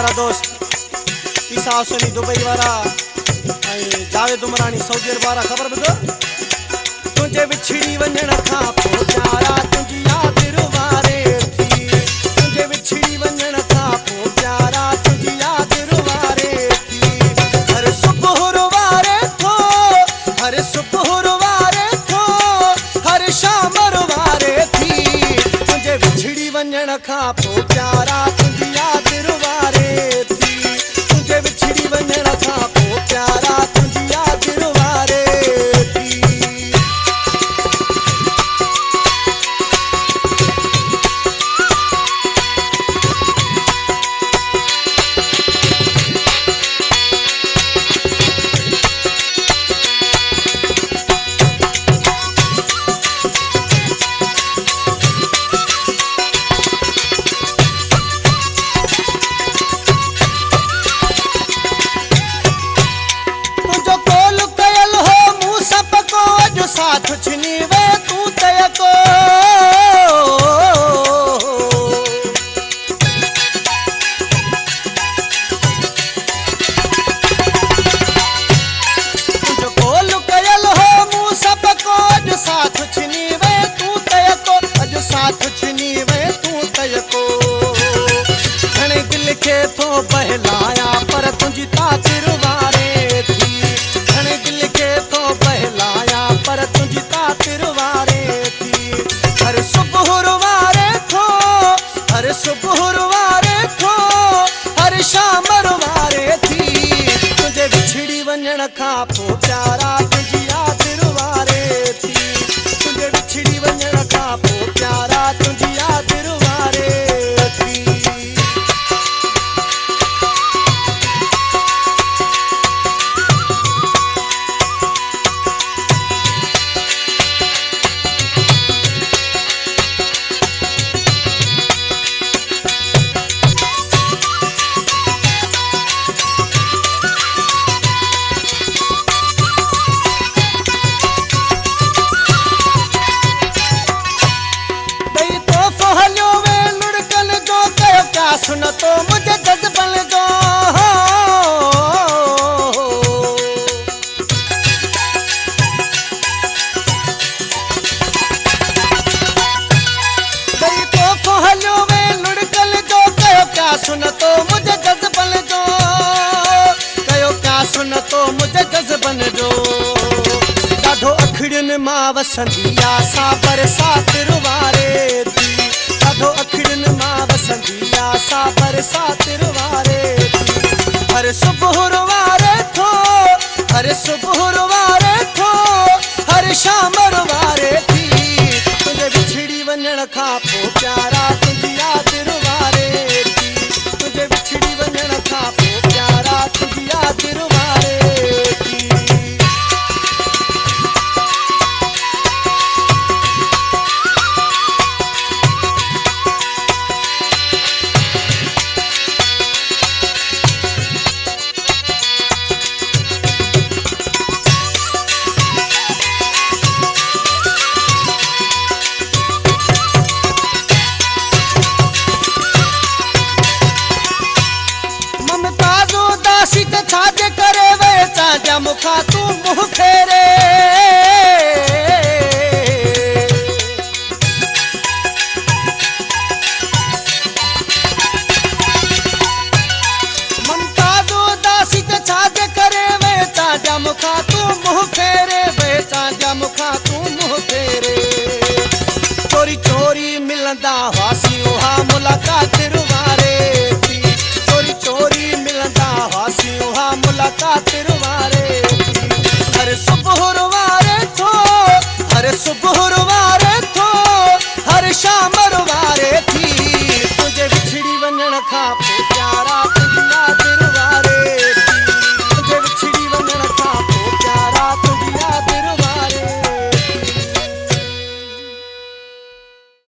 प्यारा दोस्त ईसा हुसैनी दुबई वारा जावेद उमरानी सऊदी अरब वारा खबर बुधो तुझे विछड़ी वञण खां पोइ प्यारा तुंहिंजी यादि रुवारे थी तुझे विछड़ी वञण खां पोइ प्यारा तुंहिंजी यादि रुवारे थी हर सुबुह रुवारे थो हर सुबुह रुवारे थो हर शाम रुवारे थी तुझे विछड़ी वञण खां पोइ प्यारा तुंहिंजी यादि रुवारे थी तुझे विछड़ी वञण खां पोइ प्यारा तुंहिंजी यादि रुवारे थी साथ छिनी वे तू तय को तुझो कोल कयल हो मूं सब को अॼु साथ छिनी वे तू तय को अॼु साथ छिनी वे तू तय को घणे दिल खे थो बहलाया पर तुंहिंजी ताक़त वारे थी घणे दिल खे थो बहलाया पर तुंहिंजी ताक़त वारे थी हर सुबुह रुवारे थो हर सुबुह रुवारे थो हर शाम रुवारे थी तुंहिंजे विछड़ी वञण खां पोइ प्यारा तुंहिंजी यादि रुवारे थी तुंहिंजे विछड़ी वञण खां पोइ प्यारा तुंहिंजी यादि रुवारे थी सुन तो मुझे जज्बन जो गई तो फहलियो में लुड़कल जो कयो क्या सुन तो मुझे जज्बन जो कयो क्या सुन तो मुझे जज्बन जो ॾाढो अखिड़ियुनि मां वसंदी आसा बरसात रुवारे थी ॾाढो अखिड़ियुनि मां वसंदी आसा बरसात रुवारे थी हर सुबुह रुवारे थो हर सुबुह रुवारे थो हर शाम रुवारे थी तुंहिंजे विछड़ी वञण खां पोइ प्यारा तुंहिंजी यादि रुवारे थी तुंहिंजे विछड़ी वञण खां पोइ प्यारा तुंहिंजी यादि रुवारे थी छाजे करे वे चाजा मुखा तू मुँह फेरे ममताज़ो दासी ते छाजे करे वे चाजा मुखा तू मुँह फेरे वे चाजा मुखा तू मुँह फेरे चोरी चोरी मिलंदा हुआसीं उहा मुलाक़ात रुवारे थी चोरी चोरी मिलंदा हुआसीं उहा मुलाक़ात रुवारे थी हर सुबुह रुवारे थो हर सुबुह रुवारे थो हर शाम रुवारे